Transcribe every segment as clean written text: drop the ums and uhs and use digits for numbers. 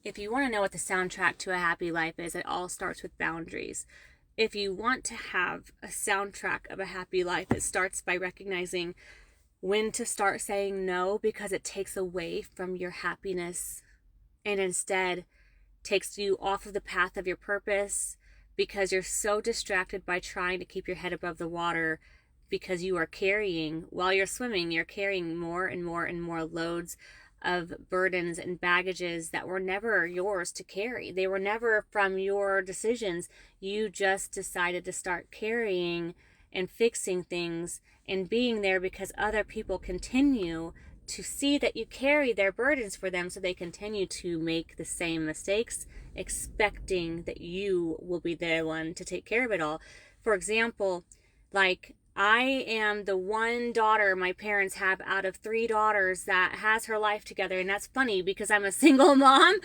If you want to know what the soundtrack to a happy life is, it all starts with boundaries. If you want to have a soundtrack of a happy life, it starts by recognizing when to start saying no because it takes away from your happiness and instead takes you off of the path of your purpose because you're so distracted by trying to keep your head above the water because you are carrying, while you're swimming, you're carrying more and more and more loads of burdens and baggages that were never yours to carry. They were never from your decisions. You just decided to start carrying and fixing things and being there because other people continue to see that you carry their burdens for them, so they continue to make the same mistakes, expecting that you will be the one to take care of it all. For example, like, I am the one daughter my parents have out of three daughters that has her life together. And that's funny because I'm a single mom,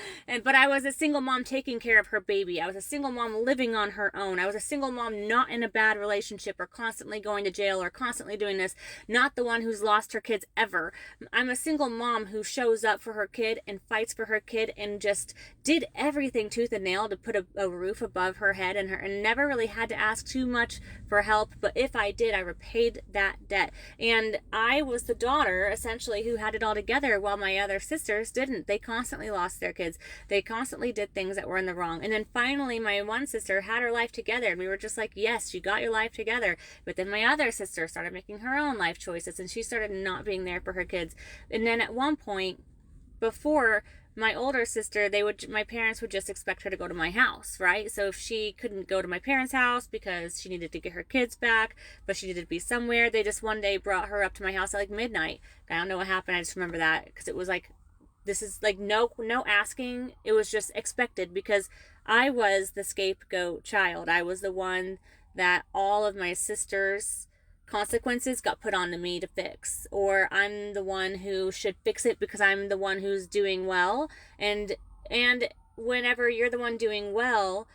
but I was a single mom taking care of her baby. I was a single mom living on her own. I was a single mom not in a bad relationship or constantly going to jail or constantly doing this. Not the one who's lost her kids ever. I'm a single mom who shows up for her kid and fights for her kid and just did everything tooth and nail to put a roof above her head and never really had to ask too much for help. But if I did, I repaid that debt. And I was the daughter, essentially, who had it all together while my other sisters didn't. They constantly lost their kids. They constantly did things that were in the wrong. And then finally, my one sister had her life together. And we were just like, yes, you got your life together. But then my other sister started making her own life choices. And she started not being there for her kids. And then at one point, before my older sister, my parents would just expect her to go to my house, right? So if she couldn't go to my parents' house because she needed to get her kids back, but she needed to be somewhere, they just one day brought her up to my house at like midnight. I don't know what happened. I just remember that because it was like, this is like no asking. It was just expected because I was the scapegoat child. I was the one that all of my sisters' consequences got put onto me to fix, or I'm the one who should fix it because I'm the one who's doing well. And whenever you're the one doing well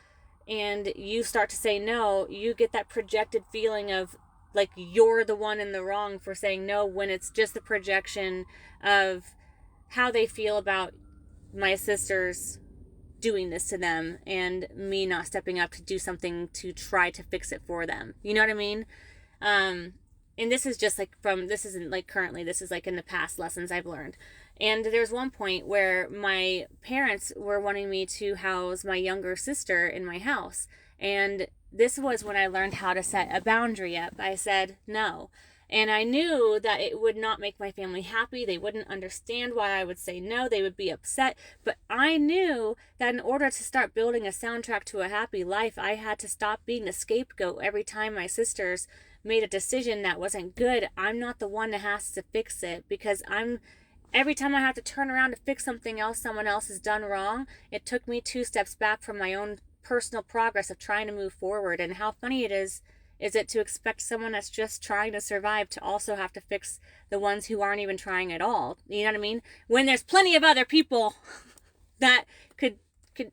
and you start to say no, you get that projected feeling of like you're the one in the wrong for saying no, when it's just the projection of how they feel about my sisters doing this to them and me not stepping up to do something to try to fix it for them. You know what I mean? Um, and this is just like this isn't like currently, this is like in the past lessons I've learned. And there's one point where my parents were wanting me to house my younger sister in my house. And this was when I learned how to set a boundary up. I said no. And I knew that it would not make my family happy. They wouldn't understand why I would say no. They would be upset. But I knew that in order to start building a soundtrack to a happy life, I had to stop being the scapegoat every time my sisters made a decision that wasn't good. I'm not the one that has to fix it because every time I have to turn around to fix something else someone else has done wrong, it took me two steps back from my own personal progress of trying to move forward. And how funny it is it to expect someone that's just trying to survive to also have to fix the ones who aren't even trying at all. You know what I mean? When there's plenty of other people that could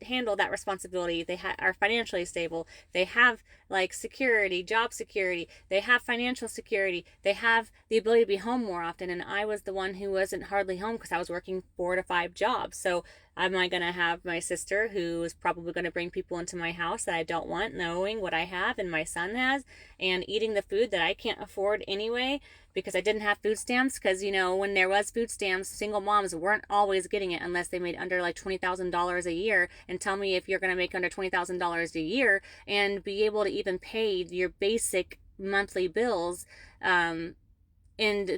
handle that responsibility. They are financially stable. They have like security, job security. They have financial security. They have the ability to be home more often. And I was the one who wasn't hardly home because I was working 4 to 5 jobs. So am I going to have my sister who is probably going to bring people into my house that I don't want, knowing what I have and my son has, and eating the food that I can't afford anyway because I didn't have food stamps? Because, you know, when there was food stamps, single moms weren't always getting it unless they made under like $20,000 a year. And tell me if you're going to make under $20,000 a year and be able to even pay your basic monthly bills, and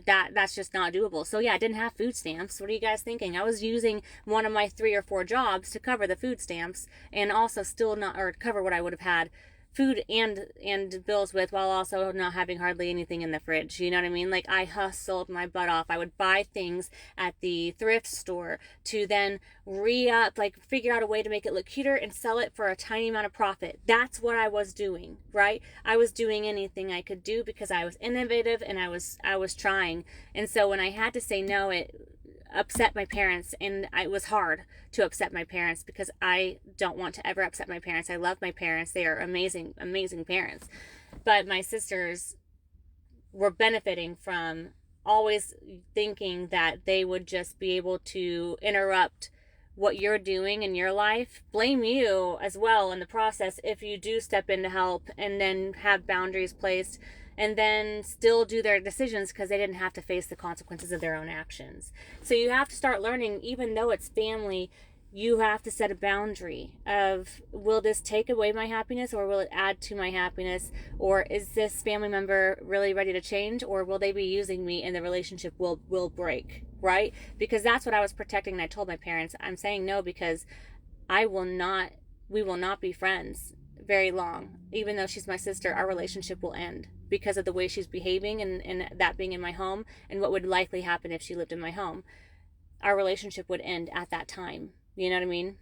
that's just not doable. So yeah, I didn't have food stamps. What are you guys thinking? I was using one of my 3 or 4 jobs to cover the food stamps and also still not, or cover what I would have had food and bills with, while also not having hardly anything in the fridge. You know what I mean? Like, I hustled my butt off. I would buy things at the thrift store to then re-up, like figure out a way to make it look cuter and sell it for a tiny amount of profit. That's what I was doing, right? I was doing anything I could do because I was innovative and I was trying. And so when I had to say no, it upset my parents, and it was hard to upset my parents because I don't want to ever upset my parents. I love my parents. They are amazing, amazing parents. But my sisters were benefiting from always thinking that they would just be able to interrupt what you're doing in your life, blame you as well in the process if you do step in to help and then have boundaries placed and then still do their decisions because they didn't have to face the consequences of their own actions. So you have to start learning, even though it's family, you have to set a boundary of, will this take away my happiness or will it add to my happiness? Or is this family member really ready to change, or will they be using me and the relationship will break, right? Because that's what I was protecting. And I told my parents, I'm saying no because we will not be friends very long. Even though she's my sister, our relationship will end because of the way she's behaving and that being in my home, and what would likely happen if she lived in my home. Our relationship would end at that time. You know what I mean?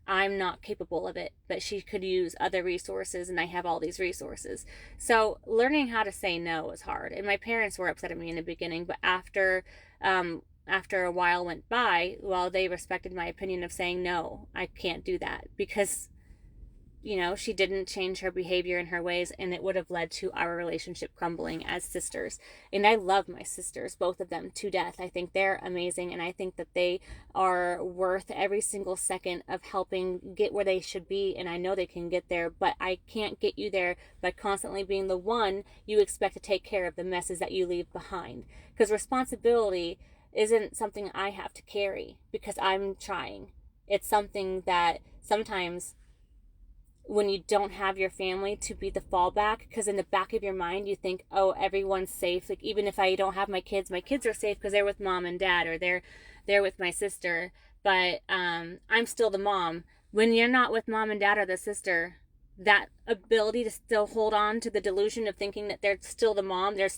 I'm not capable of it, but she could use other resources, and I have all these resources. So learning how to say no is hard. And my parents were upset at me in the beginning, but after a while went by, well, they respected my opinion of saying no, I can't do that, because she didn't change her behavior and her ways, and it would have led to our relationship crumbling as sisters. And I love my sisters, both of them, to death. I think they're amazing, and I think that they are worth every single second of helping get where they should be, and I know they can get there, but I can't get you there by constantly being the one you expect to take care of the messes that you leave behind. Because responsibility isn't something I have to carry because I'm trying. It's something that sometimes, when you don't have your family to be the fallback, because in the back of your mind you think, oh, everyone's safe, like even if I don't have my kids are safe because they're with mom and dad, or they're with my sister, but I'm still the mom. When you're not with mom and dad or the sister, that ability to still hold on to the delusion of thinking that they're still the mom, they're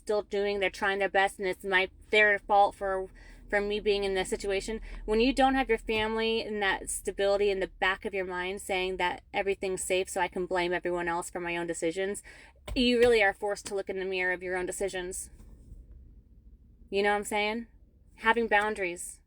trying their best, and it's their fault for me being in this situation. When you don't have your family and that stability in the back of your mind saying that everything's safe so I can blame everyone else for my own decisions, you really are forced to look in the mirror of your own decisions. You know what I'm saying? Having boundaries.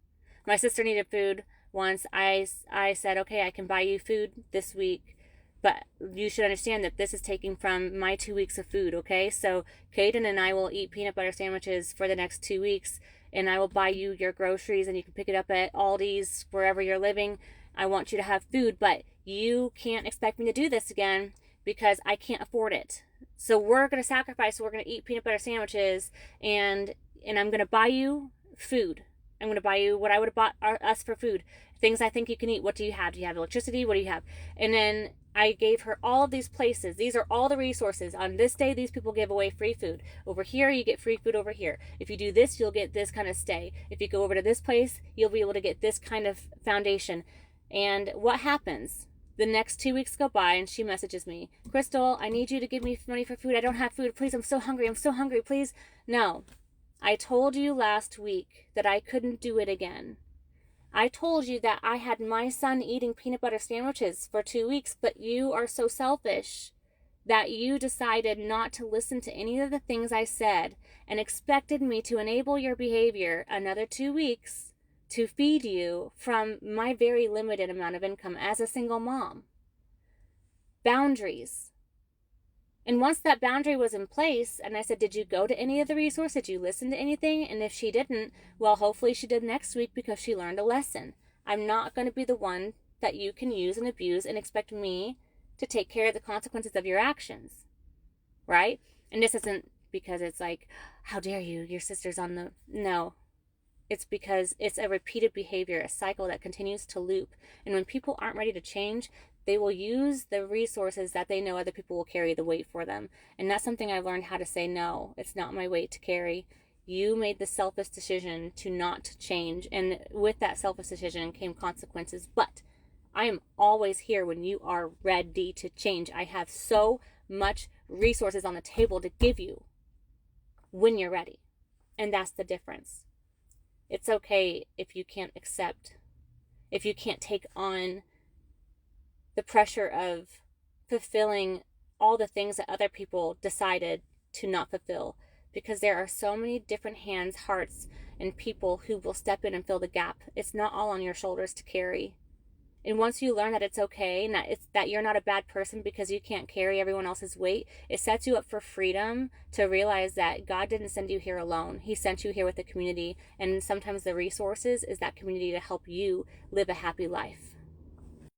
My sister needed food once. I said, okay, I can buy you food this week, but you should understand that this is taking from my 2 weeks of food, okay? So Kaden and I will eat peanut butter sandwiches for the next 2 weeks, and I will buy you your groceries, and you can pick it up at Aldi's, wherever you're living. I want you to have food, but you can't expect me to do this again because I can't afford it. So we're going to sacrifice. We're going to eat peanut butter sandwiches, and I'm going to buy you food. I'm going to buy you what I would have bought us for food. Things I think you can eat. What do you have? Do you have electricity? What do you have? And then I gave her all of these places. These are all the resources. On this day, these people give away free food. Over here, you get free food over here. If you do this, you'll get this kind of stay. If you go over to this place, you'll be able to get this kind of foundation. And what happens? The next 2 weeks go by, and she messages me, Crystal, I need you to give me money for food. I don't have food. Please, I'm so hungry. Please. No. I told you last week that I couldn't do it again. I told you that I had my son eating peanut butter sandwiches for 2 weeks, but you are so selfish that you decided not to listen to any of the things I said and expected me to enable your behavior another 2 weeks to feed you from my very limited amount of income as a single mom. Boundaries. And once that boundary was in place, and I said, did you go to any of the resources? Did you listen to anything? And if she didn't, well, hopefully she did next week because she learned a lesson. I'm not going to be the one that you can use and abuse and expect me to take care of the consequences of your actions, right? And this isn't because it's like, how dare you, your sister's on the... No. It's because it's a repeated behavior, a cycle that continues to loop. And when people aren't ready to change, they will use the resources that they know other people will carry the weight for them. And that's something I've learned how to say, no, it's not my weight to carry. You made the selfish decision to not change. And with that selfish decision came consequences. But I am always here when you are ready to change. I have so much resources on the table to give you when you're ready. And that's the difference. It's okay if you can't accept, if you can't take on the pressure of fulfilling all the things that other people decided to not fulfill, because there are so many different hands, hearts, and people who will step in and fill the gap. It's not all on your shoulders to carry. And once you learn that it's okay and that you're not a bad person because you can't carry everyone else's weight, it sets you up for freedom to realize that God didn't send you here alone. He sent you here with a community, and sometimes the resources is that community to help you live a happy life.